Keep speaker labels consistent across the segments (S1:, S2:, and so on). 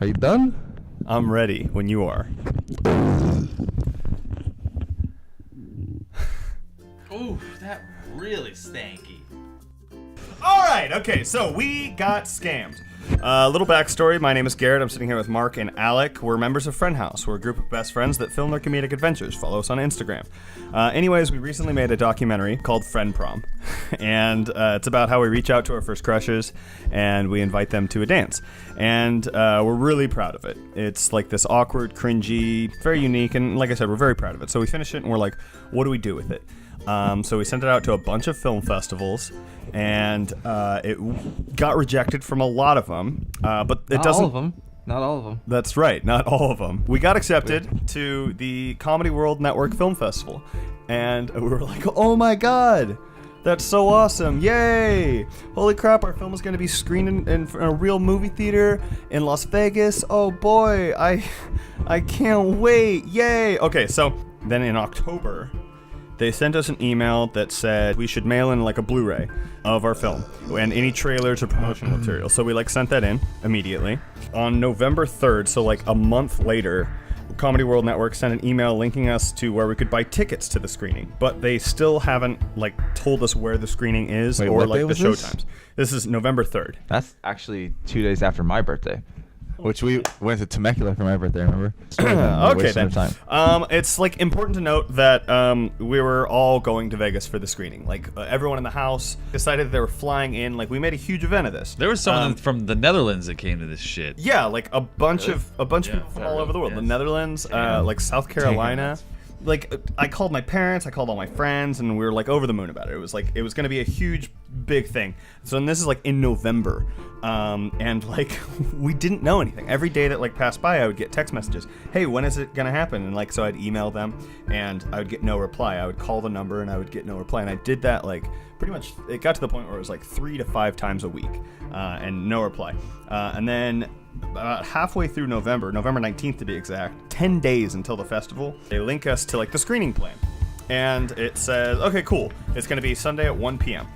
S1: Are you done?
S2: I'm ready when you are.
S3: Ooh, that really stanky.
S2: All right, okay, so we got scammed. Little backstory, my name is Garrett. I'm sitting here with Mark and Alec. We're members of Fren Haus. We're a group of best friends that film their comedic adventures. Follow us on Instagram. Anyways, we recently made a documentary called Fren Prom. And it's about how we reach out to our first crushes and we invite them to a dance. And we're really proud of it. It's like this awkward, cringy, very unique, and like I said, we're very proud of it. So we finished it and we're like, what do we do with it? So we sent it out to a bunch of film festivals, and it got rejected from a lot of them. But it doesn't.
S1: Not all of them.
S2: That's right, not all of them. We got accepted to the Comedy World Network Film Festival, and we were like, oh my god, that's so awesome, yay! Holy crap, our film is going to be screened in a real movie theater in Las Vegas. Oh boy, I can't wait, yay! Okay, so then in October, they sent us an email that said we should mail in like a Blu-ray of our film and any trailers or promotional material. So we sent that in immediately. On November 3rd, so like a month later, Comedy World Network sent an email linking us to where we could buy tickets to the screening. But they still haven't told us where the screening is.
S1: Wait,
S2: or
S1: what day
S2: the
S1: was
S2: showtimes. This is November 3rd.
S1: That's actually 2 days after my birthday. Which we went to Temecula for my birthday, remember?
S2: Okay, then. It's important to note that we were all going to Vegas for the screening. Everyone in the house decided they were flying in. We made a huge event of this.
S3: There was someone from the Netherlands that came to this shit.
S2: Yeah, a bunch of people from all over the world.
S3: Yes.
S2: The Netherlands, South Carolina. I called my parents, I called all my friends, and we were over the moon about it. It was it was going to be a huge, big thing. So and this is in November, and we didn't know anything. Every day that passed by, I would get text messages. Hey, when is it going to happen? And so I'd email them, and I would get no reply. I would call the number, and I would get no reply. And I did that pretty much. It got to the point where it was 3 to 5 times a week, and no reply. And then about halfway through November 19th to be exact, 10 days until the festival, they link us to the screening plan. And it says, okay, cool, it's going to be Sunday at 1 p.m.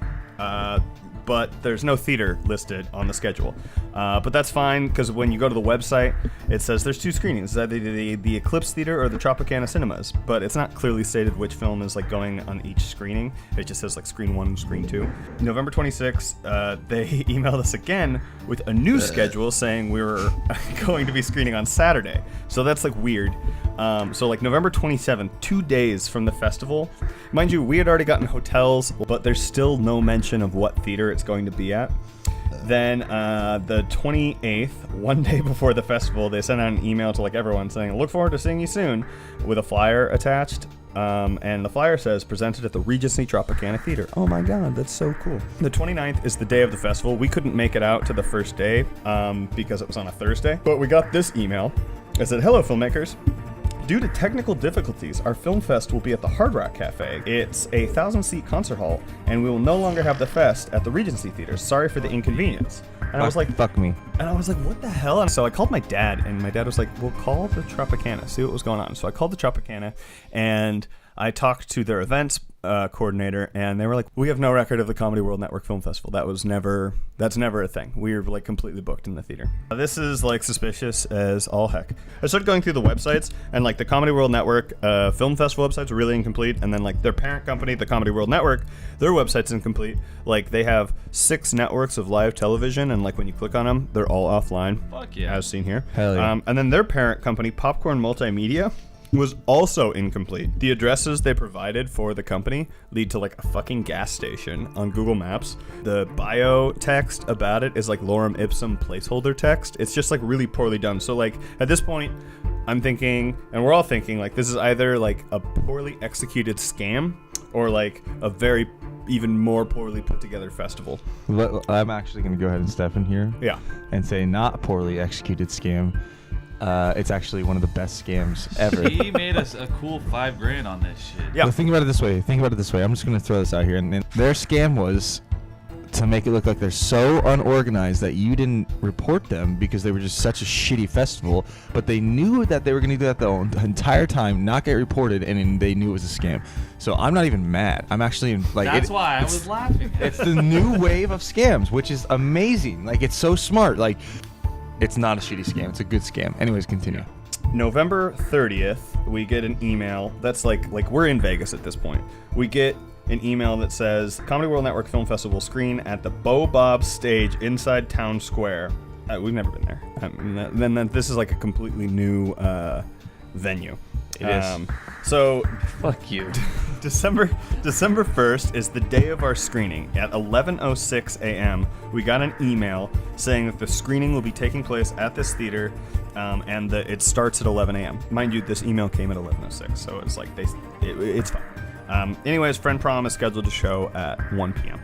S2: But there's no theater listed on the schedule. But that's fine, because when you go to the website, it says there's 2 screenings, either the Eclipse Theater or the Tropicana Cinemas. But it's not clearly stated which film is going on each screening. It just says screen 1 and screen 2. November 26th, they emailed us again with a new schedule saying we were going to be screening on Saturday. So that's weird. So November 27th, 2 days from the festival. Mind you, we had already gotten hotels, but there's still no mention of what theater it's going to be at. Then the 28th, 1 day before the festival, they sent out an email to everyone saying, look forward to seeing you soon, with a flyer attached. And the flyer says, presented at the Regency Tropicana Theater. Oh my god, that's so cool. The 29th is the day of the festival. We couldn't make it out to the first day because it was on a Thursday. But we got this email. It said, hello, filmmakers. Due to technical difficulties, our film fest will be at the Hard Rock Cafe. It's a 1,000-seat concert hall, and we will no longer have the fest at the Regency Theater. Sorry for the inconvenience. And I was like,
S1: fuck me.
S2: And I was like, what the hell? And so I called my dad, and my dad was like, well, call the Tropicana, see what was going on. So I called the Tropicana, and I talked to their events coordinator, and they were like, we have no record of the Comedy World Network Film Festival. That's never a thing. We were completely booked in the theater. This is suspicious as all heck. I started going through the websites, and the Comedy World Network Film Festival websites are really incomplete, and then their parent company, the Comedy World Network, their website's incomplete. They have 6 networks of live television, and when you click on them, they're all offline.
S3: Fuck yeah.
S2: As seen here.
S1: Hell yeah.
S2: And then their parent company, Popcorn Multimedia, was also incomplete. The addresses they provided for the company lead to a fucking gas station on Google Maps. The bio text about it is lorem ipsum placeholder text. It's just really poorly done. So at this point, I'm thinking, and we're all thinking, this is either a poorly executed scam or a very even more poorly put together festival.
S1: I'm actually going to go ahead and step in here.
S2: Yeah.
S1: And say not poorly executed scam. It's actually one of the best scams ever.
S3: He made us a cool $5,000 on this shit.
S2: Yeah.
S1: Well, think about it this way. I'm just going to throw this out here. And their scam was to make it look like they're so unorganized that you didn't report them because they were just such a shitty festival. But they knew that they were going to do that the entire time, not get reported, and they knew it was a scam. So I'm not even mad. I'm actually
S3: That's why I was laughing.
S1: It's the new wave of scams, which is amazing. It's so smart. It's not a shitty scam. It's a good scam. Anyways, continue.
S2: November 30th, we get an email that's like we're in Vegas at this point. We get an email that says Comedy World Network Film Festival screen at the Bo Bob stage inside Town Square. We've never been there. Then this is like a completely new venue.
S3: It is.
S2: So
S3: Fuck you.
S2: December 1st is the day of our screening. At 11:06 a.m., we got an email saying that the screening will be taking place at this theater, and that it starts at 11 a.m. Mind you, this email came at 11:06, so it's like it's fine. Anyways, Friend Prom is scheduled to show at 1 p.m.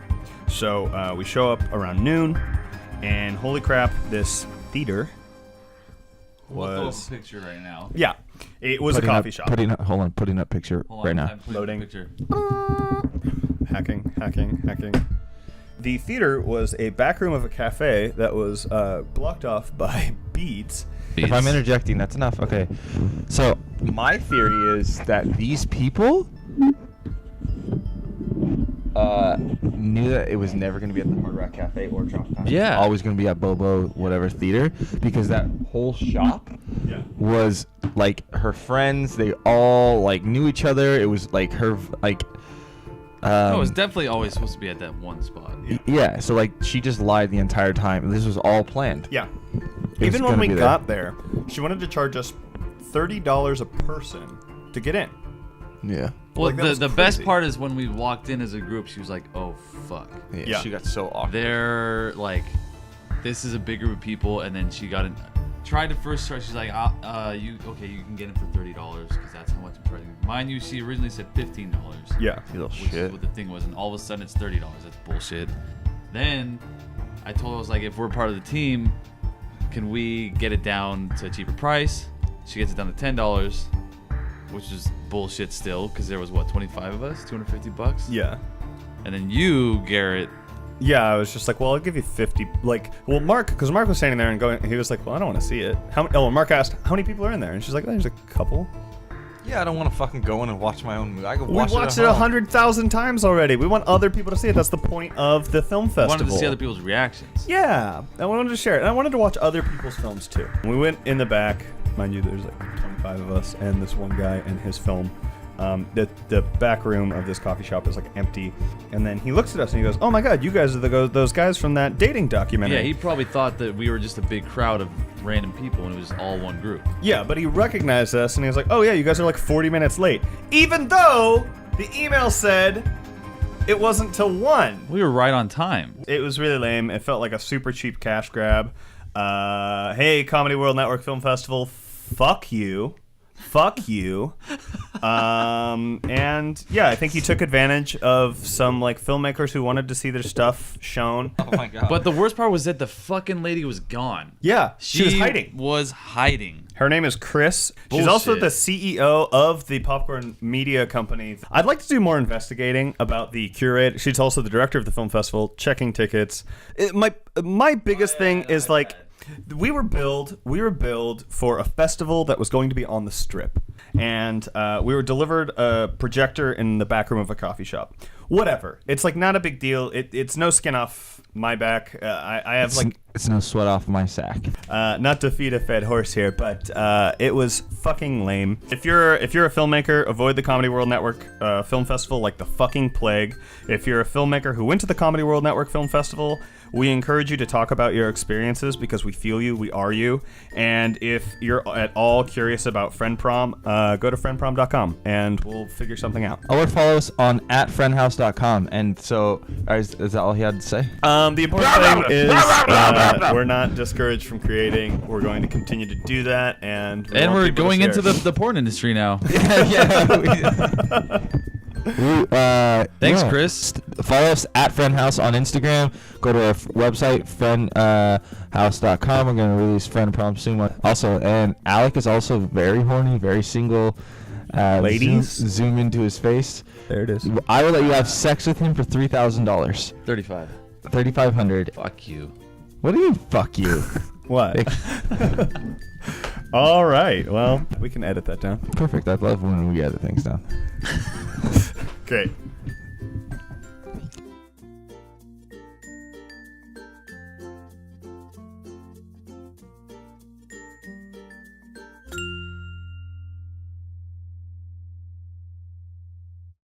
S2: So we show up around noon, and holy crap, this theater
S3: We'll throw up
S2: was
S3: a picture right now.
S2: yeah, it was
S1: Putting
S2: a coffee
S1: up,
S2: shop.
S1: Putting up picture
S3: Hold on,
S1: right now.
S3: I'm putting up a
S2: Loading.
S3: picture.
S2: Hacking. The theater was a back room of a cafe that was blocked off by beads.
S1: If I'm interjecting, that's enough. Okay. So my theory is that these people knew that it was never going to be at the Hard Rock Cafe or Tropicana.
S3: Yeah.
S1: Always going to be at Bobo, whatever theater, because that whole shop was like her friends. They all like knew each other. It was like her like.
S3: No, it was definitely always supposed to be at that one spot.
S1: Yeah. So like she just lied the entire time. This was all planned.
S2: Yeah.
S1: It was
S2: Even when
S1: gonna
S2: we
S1: be
S2: got there, she wanted to charge us $30 a person to get in.
S1: Yeah.
S3: Well,
S2: Like, that was
S3: the best
S2: crazy.
S3: part is when we walked in as a group, she was like, "Oh fuck,
S2: Yeah.
S1: She got so awkward.
S3: they're like, this is a big group of people." And then she got in. Tried to first start. She's like, you can get in for $30 because that's how much I'm charging. Mind you, she originally said $15.
S2: Yeah.
S1: You little
S3: Which
S1: shit.
S3: is what the thing was, and all of a sudden it's $30. That's bullshit. Then I told her, I was like, if we're part of the team, can we get it down to a cheaper price? She gets it down to $10, which is bullshit still, because there was what, 25 of us, $250.
S2: Yeah.
S3: And then you, Garrett.
S2: Yeah, I was just like, well, I'll give you 50. Like, well, because Mark was standing there and going, he was like, well, I don't want to see it. Mark asked, how many people are in there? And she's like, there's a couple.
S1: Yeah, I don't want to fucking go in and watch my own movie. I go
S2: We
S1: watch
S2: watched
S1: it
S2: it
S1: at home.
S2: 100,000 times already. We want other people to see it. That's the point of the film
S3: I
S2: festival.
S3: wanted to see other people's reactions.
S2: Yeah, I wanted to share it. And I wanted to watch other people's films too. We went in the back. Mind you, there's like 25 of us and this one guy and his film. The back room of this coffee shop is like empty. And then he looks at us and he goes, oh my god, you guys are those guys from that dating documentary.
S3: Yeah, he probably thought that we were just a big crowd of random people and it was all one group.
S2: Yeah, but he recognized us and he was like, oh yeah, you guys are like 40 minutes late. Even though the email said it wasn't till 1.
S3: We were right on time.
S2: It was really lame. It felt like a super cheap cash grab. Hey, Comedy World Network Film Festival, fuck you. And yeah, I think he took advantage of some like filmmakers who wanted to see their stuff shown.
S1: Oh my god.
S3: But the worst part was that the fucking lady was gone.
S2: Yeah, she was hiding.
S3: Was hiding.
S2: Her name is Chris. She's
S3: Bullshit.
S2: also the CEO of the Popcorn Media Company. I'd like to do more investigating about the curator. She's also the director of the film festival, checking tickets. My biggest thing is like, we were billed for a festival that was going to be on the Strip, and we were delivered a projector in the back room of a coffee shop. Whatever. It's like not a big deal. It's no skin off my back. I have
S1: it's no sweat off my sack.
S2: not to feed a fed horse here, but it was fucking lame. If you're a filmmaker, avoid the Comedy World Network Film Festival like the fucking plague. If you're a filmmaker who went to the Comedy World Network Film Festival, we encourage you to talk about your experiences because we feel you, we are you. And if you're at all curious about Friend Prom, go to friendprom.com and we'll figure something out.
S1: Or follow us on @friendhouse.com. And so, is that all he had to say?
S2: The important thing is we're not discouraged from creating. We're going to continue to do that, and
S3: And we're going into
S2: the.
S3: the porn industry now. Thanks,
S1: yeah.
S3: Chris.
S1: Follow us @Fren Haus on Instagram. Go to our website, friendhouse.com. We're going to release Friend Prom soon. Also, and Alec is also very horny, very single.
S2: Ladies?
S1: Zoom into his face.
S2: There it is.
S1: I will let you have sex with him for $3,000.
S3: 35.
S1: $3,500.
S3: Fuck you.
S1: What do you mean, fuck you?
S2: What? All right. Well, we can edit that down.
S1: Perfect. I love when we edit things down.
S2: Great.